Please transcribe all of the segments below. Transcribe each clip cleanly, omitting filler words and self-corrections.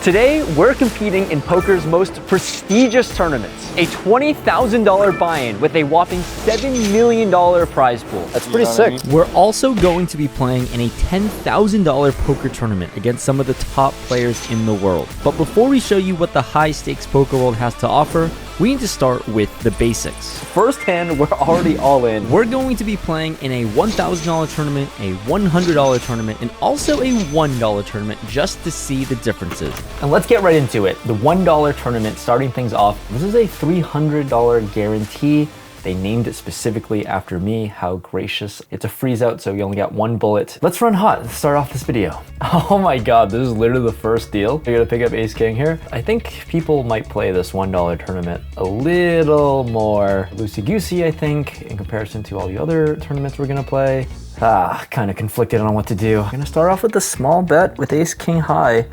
Today, we're competing in poker's most prestigious tournaments. A $20,000 buy-in with a whopping $7 million prize pool. That's pretty sick. We're also going to be playing in a $10,000 poker tournament against some of the top players in the world. But before we show you what the high-stakes poker world has to offer, we need to start with the basics. First hand, we're already all in. We're going to be playing in a $1,000 tournament, a $100 tournament, and also a $1 tournament just to see the differences. And let's get right into it. The $1 tournament, starting things off, this is a $300 guarantee. They named it specifically after me. How gracious. It's a freeze out, so you only got one bullet. Let's run hot. Let's start off this video. Oh my God, this is literally the first deal. You're gonna pick up ace king here. I think people might play this $1 tournament a little more loosey-goosey, I think, in comparison to all the other tournaments we're gonna play. Kind of conflicted on what to do. I'm gonna start off with a small bet with ace king high.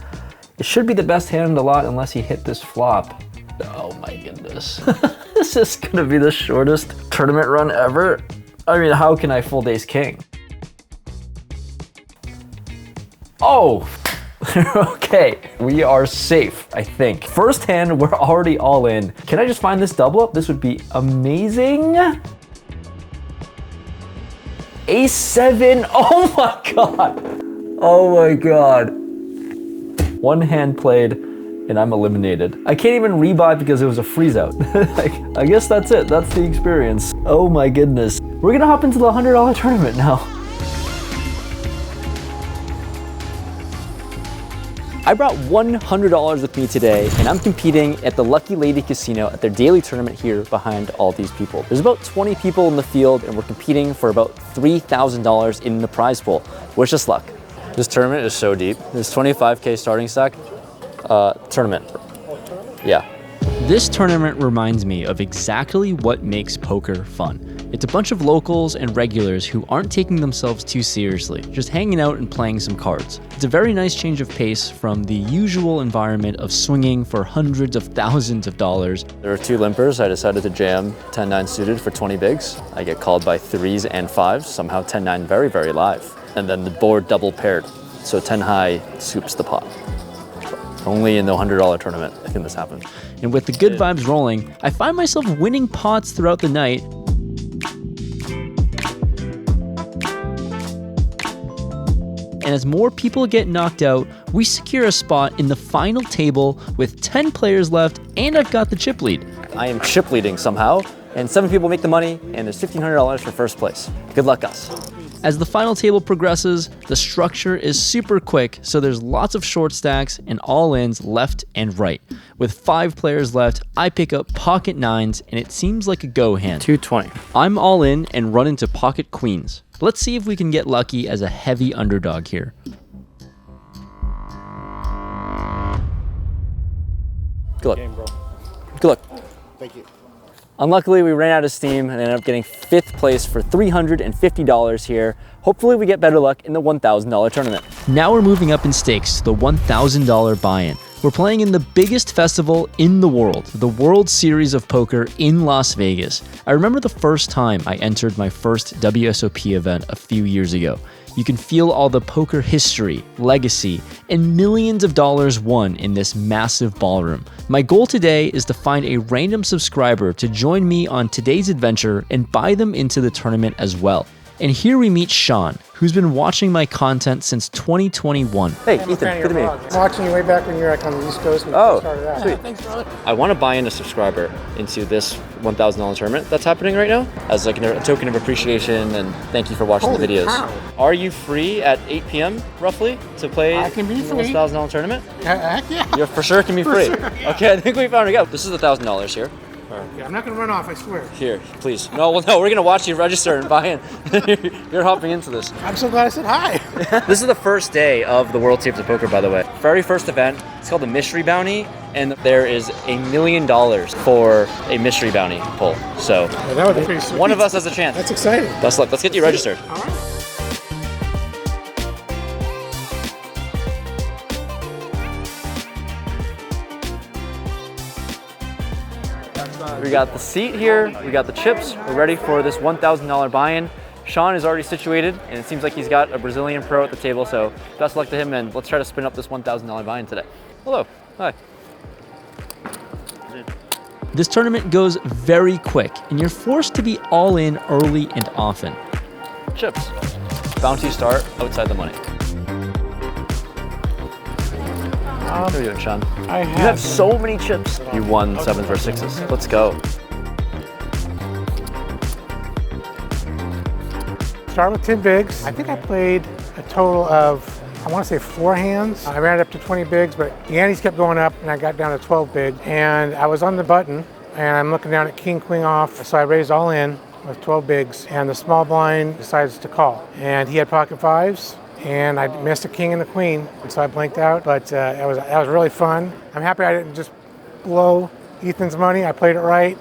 It should be the best hand in the lot unless he hit this flop. Oh my goodness. This is gonna be the shortest tournament run ever. I mean, how can I fold ace king? Oh, okay. We are safe, I think. First hand, we're already all in. Can I just find this double up? This would be amazing. Ace seven, oh my God. Oh my God. One hand played, and I'm eliminated. I can't even rebuy because it was a freeze out. I guess that's it. That's the experience. Oh my goodness. We're gonna hop into the $100 tournament now. I brought $100 with me today, and I'm competing at the Lucky Lady Casino at their daily tournament here behind all these people. There's about 20 people in the field, and we're competing for about $3,000 in the prize pool. Wish us luck. This tournament is so deep. There's 25K starting stack. Tournament. Yeah. This tournament reminds me of exactly what makes poker fun. It's a bunch of locals and regulars who aren't taking themselves too seriously, just hanging out and playing some cards. It's a very nice change of pace from the usual environment of swinging for hundreds of thousands of dollars. There are two limpers. I decided to jam 10-9 suited for 20 bigs. I get called by 3s and 5s, somehow 10-9 very, very live. And then the board double paired, so 10 high scoops the pot. Only in the $100 tournament can this happen. And with the good vibes rolling, I find myself winning pots throughout the night. And as more people get knocked out, we secure a spot in the final table with 10 players left, and I've got the chip lead. I am chip leading somehow, and 7 people make the money, and there's $1,500 for first place. Good luck, us. As the final table progresses, the structure is super quick, so there's lots of short stacks and all-ins left and right. With 5 players left, I pick up pocket 9s, and it seems like a go hand. 220. I'm all in and run into pocket queens. Let's see if we can get lucky as a heavy underdog here. Good luck. Game, bro. Good luck. Thank you. Unluckily, we ran out of steam and ended up getting 5th place for $350 here. Hopefully we get better luck in the $1,000 tournament. Now we're moving up in stakes to the $1,000 buy-in. We're playing in the biggest festival in the world, the World Series of Poker in Las Vegas. I remember the first time I entered my first WSOP event a few years ago. You can feel all the poker history, legacy, and millions of dollars won in this massive ballroom. My goal today is to find a random subscriber to join me on today's adventure and buy them into the tournament as well. And here we meet Sean, who's been watching my content since 2021. Hey, Ethan, good to meet you. I'm watching you way back when you were on the East Coast when you started out. Sweet. Thanks, brother. I want to buy in a subscriber into this $1,000 tournament that's happening right now as like a token of appreciation and thank you for watching the videos. Cow. Are you free at 8 p.m. roughly to play I can be in free. this $1,000 tournament? Heck yeah. You for sure can be free. Sure, yeah. Okay, I think we found it out. This is $1,000 here. Yeah, I'm not going to run off, I swear. Here, please. No, well, no, we're going to watch you register and buy in. You're hopping into this. I'm so glad I said hi. This is the first day of the World Series of Poker, by the way. Very first event. It's called the Mystery Bounty, and there is $1 million for a mystery bounty pull. So Yeah, that would be pretty sweet. one of us has a chance. That's exciting. Best luck. Let's get you registered. All right. We got the seat here, we got the chips, we're ready for this $1,000 buy-in. Sean is already situated, and it seems like he's got a Brazilian pro at the table, so best luck to him, and let's try to spin up this $1,000 buy-in today. Hello. Hi. This tournament goes very quick, and you're forced to be all in early and often. Chips. Bounty start outside the money. What are you doing, Sean? You have so many chips. You won 7s or 6s. Let's go. Start with 10 bigs. I think I played a total of, I want to say 4 hands. I ran it up to 20 bigs, but the antes kept going up and I got down to 12 bigs. And I was on the button and I'm looking down at king, queen off. So I raised all in with 12 bigs and the small blind decides to call. And he had pocket 5s and I missed a king and a queen. And so I blanked out, but that was really fun. I'm happy I didn't just blow Ethan's money. I played it right,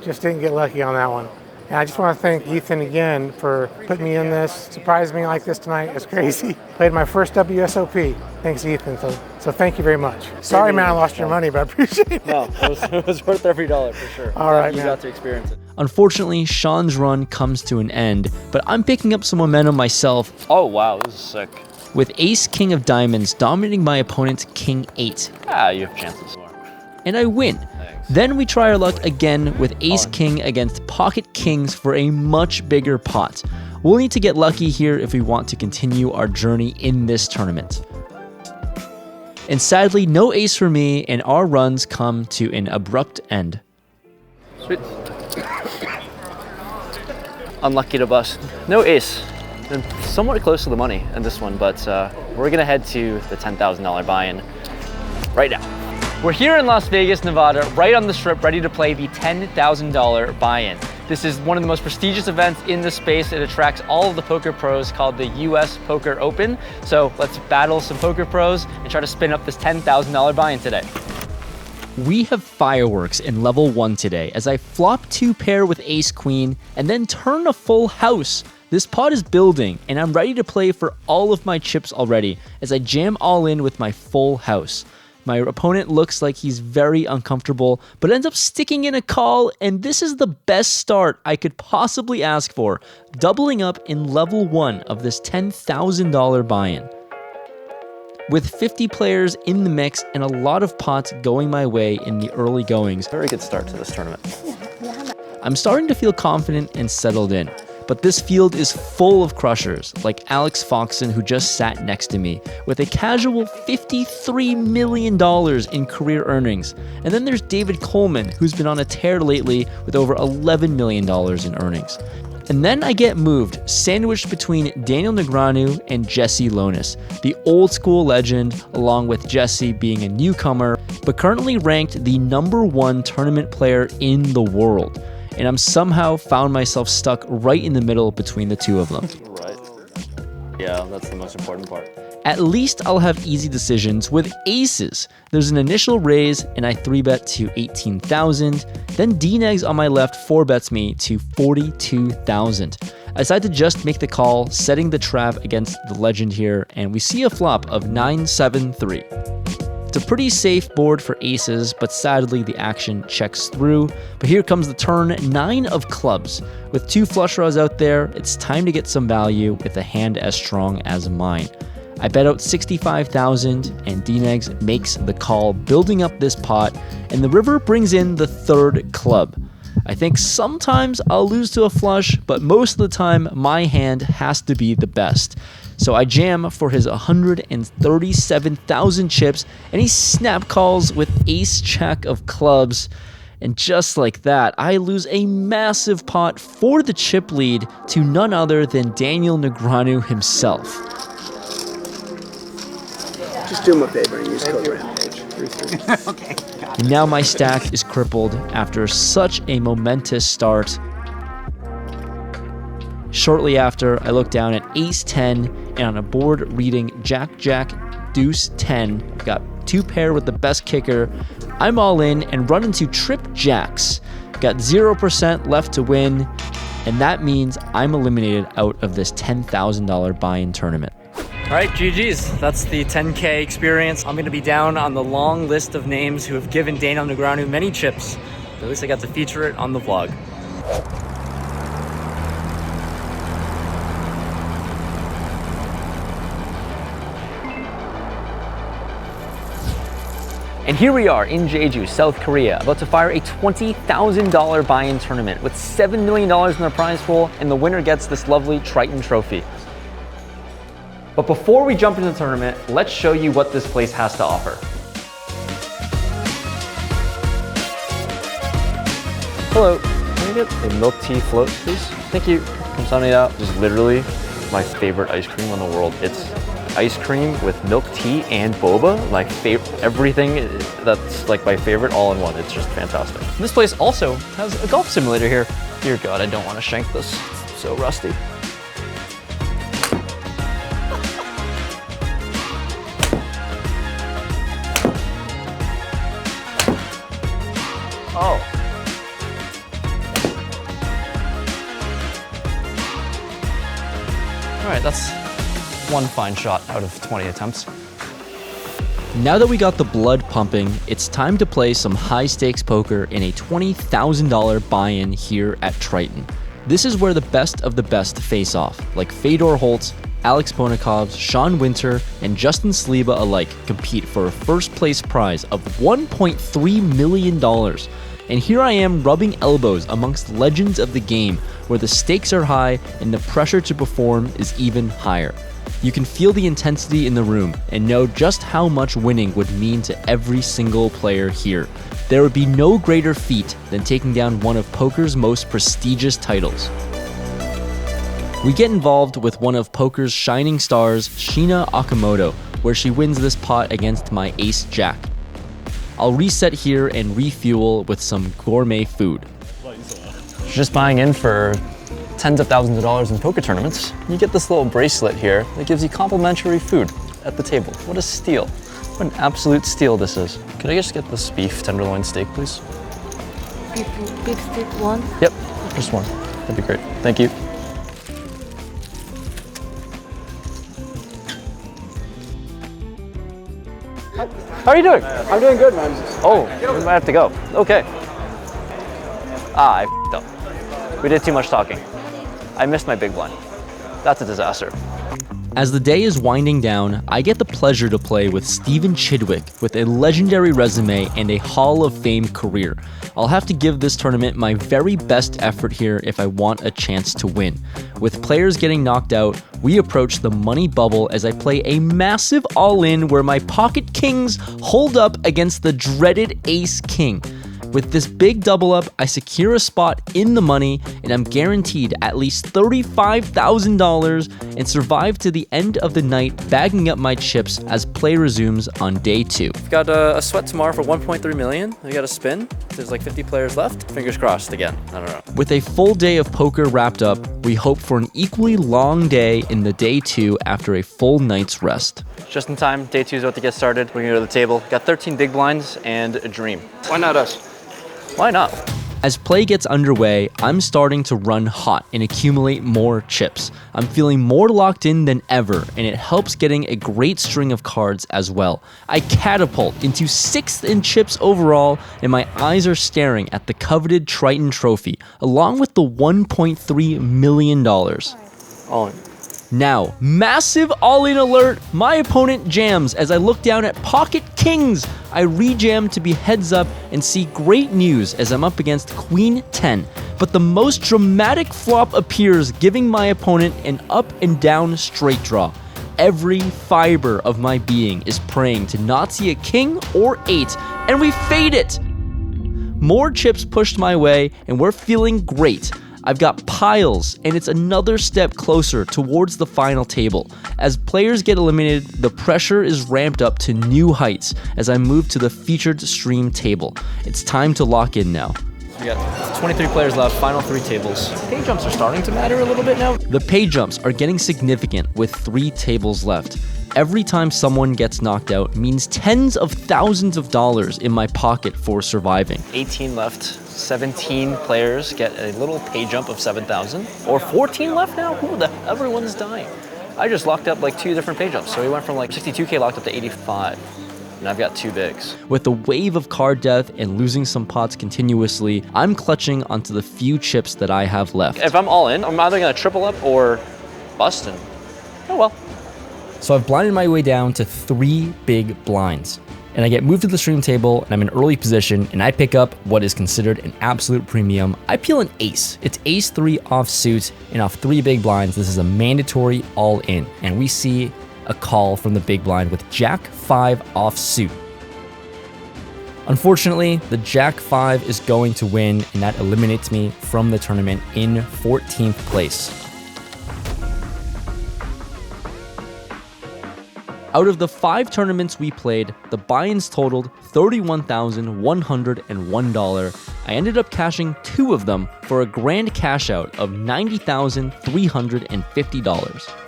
just didn't get lucky on that one. And I just want to thank Ethan again for putting me in this. Surprised me like this tonight. It's crazy. Played my first WSOP. Thanks, Ethan. So thank you very much. Sorry, man, I lost your money, but I appreciate it. No, it was worth every dollar for sure. All right, you man. got to experience it. Unfortunately, Sean's run comes to an end, but I'm picking up some momentum myself. Oh, wow, this is sick. With ace king of diamonds dominating my opponent's king 8. Ah, you have chances. And I win. Then we try our luck again with ace king against pocket kings for a much bigger pot. We'll need to get lucky here if we want to continue our journey in this tournament. And sadly, no ace for me, and our runs come to an abrupt end. Sweet. Unlucky to bust. No ace. Been somewhat close to the money in this one, but we're gonna head to the $10,000 buy-in right now. We're here in Las Vegas, Nevada, right on the strip, ready to play the $10,000 buy-in. This is one of the most prestigious events in the space. It attracts all of the poker pros, called the US Poker Open. So let's battle some poker pros and try to spin up this $10,000 buy-in today. We have fireworks in level 1 today as I flop 2 pair with ace queen and then turn a full house. This pot is building and I'm ready to play for all of my chips already as I jam all in with my full house. My opponent looks like he's very uncomfortable, but ends up sticking in a call, and this is the best start I could possibly ask for, doubling up in level 1 of this $10,000 buy-in. With 50 players in the mix and a lot of pots going my way in the early goings, Very good start to this tournament. I'm starting to feel confident and settled in. But this field is full of crushers, like Alex Foxon, who just sat next to me, with a casual $53 million in career earnings. And then there's David Coleman, who's been on a tear lately with over $11 million in earnings. And then I get moved, sandwiched between Daniel Negreanu and Jesse Lonis, the old school legend, along with Jesse being a newcomer, but currently ranked the #1 tournament player in the world. And I'm somehow found myself stuck right in the middle between the two of them. Right. Yeah, that's the most important part. At least I'll have easy decisions with aces. There's an initial raise and I 3-bet to 18,000. Then D-Negs on my left 4-bets me to 42,000. I decide to just make the call, setting the trap against the legend here, and we see a flop of 9-7-3. It's a pretty safe board for aces, but sadly the action checks through. But here comes the turn, 9 of clubs. With 2 flush draws out there, it's time to get some value with a hand as strong as mine. I bet out 65,000 and D-Negs makes the call, building up this pot, and the river brings in the 3rd club. I think sometimes I'll lose to a flush, but most of the time my hand has to be the best. So I jam for his 137,000 chips, and he snap calls with ace jack of clubs. And just like that, I lose a massive pot for the chip lead to none other than Daniel Negreanu himself. Just do him a favor and use code Rampage. Okay. And now my stack is crippled after such a momentous start. Shortly after, I look down at ace 10, and on a board reading Jack Jack Deuce 10, I've got 2 pair with the best kicker. I'm all in and run into trip jacks. Got 0% left to win, and that means I'm eliminated out of this $10,000 buy-in tournament. All right, GG's. That's the 10K experience. I'm gonna be down on the long list of names who have given Daniel Negreanu many chips. But at least I got to feature it on the vlog. And here we are in Jeju, South Korea, about to fire a $20,000 buy-in tournament with $7 million in the prize pool, and the winner gets this lovely Triton trophy. But before we jump into the tournament, let's show you what this place has to offer. Hello, can I get a milk tea float, please? Thank you. 감사합니다. This is literally my favorite ice cream in the world. It's ice cream with milk tea and boba, like everything that's like my favorite all in one. It's just fantastic. This place also has a golf simulator here. Dear God, I don't want to shank this. It's so rusty. Oh. All right, that's one fine shot out of 20 attempts. Now that we got the blood pumping, it's time to play some high-stakes poker in a $20,000 buy-in here at Triton. This is where the best of the best face off, like Fedor Holtz, Alex Bonakovs, Sean Winter, and Justin Sliba alike compete for a first-place prize of $1.3 million. And here I am rubbing elbows amongst legends of the game, where the stakes are high and the pressure to perform is even higher. You can feel the intensity in the room and know just how much winning would mean to every single player here. There would be no greater feat than taking down one of poker's most prestigious titles. We get involved with one of poker's shining stars, Sheena Okamoto, where she wins this pot against my ace-jack. I'll reset here and refuel with some gourmet food. Just buying in for tens of thousands of dollars in poker tournaments, you get this little bracelet here that gives you complimentary food at the table. What a steal. What an absolute steal this is. Could I just get this beef tenderloin steak, please? Beef steak one? Yep, just one. That'd be great. Thank you. How are you doing? I'm doing good, man. Oh, we might have to go. Okay. I f***ed up. We did too much talking. I missed my big blind. That's a disaster. As the day is winding down, I get the pleasure to play with Steven Chidwick with a legendary resume and a Hall of Fame career. I'll have to give this tournament my very best effort here if I want a chance to win. With players getting knocked out, we approach the money bubble as I play a massive all-in where my pocket kings hold up against the dreaded ace-king. With this big double up, I secure a spot in the money and I'm guaranteed at least $35,000 and survive to the end of the night, bagging up my chips as play resumes on day 2. We've got a sweat tomorrow for 1.3 million. We got a spin. There's like 50 players left. Fingers crossed again. I don't know. With a full day of poker wrapped up, we hope for an equally long day in the day 2 after a full night's rest. Just in time. Day 2 is about to get started. We're gonna go to the table. Got 13 big blinds and a dream. Why not us? Why not? As play gets underway, I'm starting to run hot and accumulate more chips. I'm feeling more locked in than ever, and it helps getting a great string of cards as well. I catapult into 6th in chips overall, and my eyes are staring at the coveted Triton trophy, along with the $1.3 million. All in. Now, massive all-in alert, my opponent jams as I look down at pocket kings. I rejam to be heads up and see great news as I'm up against Queen 10. But the most dramatic flop appears, giving my opponent an up and down straight draw. Every fiber of my being is praying to not see a king or 8, and we fade it! More chips pushed my way, and we're feeling great. I've got piles, and it's another step closer towards the final table. As players get eliminated, the pressure is ramped up to new heights as I move to the featured stream table. It's time to lock in now. We got 23 players left, final 3 tables. Pay jumps are starting to matter a little bit now. The pay jumps are getting significant with 3 tables left. Every time someone gets knocked out means tens of thousands of dollars in my pocket for surviving. 18 left, 17 players get a little pay jump of 7,000. Or 14 left now? Everyone's dying. I just locked up like 2 different pay jumps. So we went from like 62K locked up to 85. And I've got 2 bigs. With the wave of card death and losing some pots continuously, I'm clutching onto the few chips that I have left. If I'm all in, I'm either gonna triple up or bust, and oh well. So I've blinded my way down to 3 big blinds. and I get moved to the stream table, and I'm in early position, and I pick up what is considered an absolute premium. I peel an ace. It's ace 3 offsuit, and off 3 big blinds, this is a mandatory all-in, and we see a call from the big blind with jack 5 offsuit. Unfortunately, the jack 5 is going to win, and that eliminates me from the tournament in 14th place. Out of the 5 tournaments we played, the buy-ins totaled $31,101. I ended up cashing 2 of them for a grand cash out of $90,350.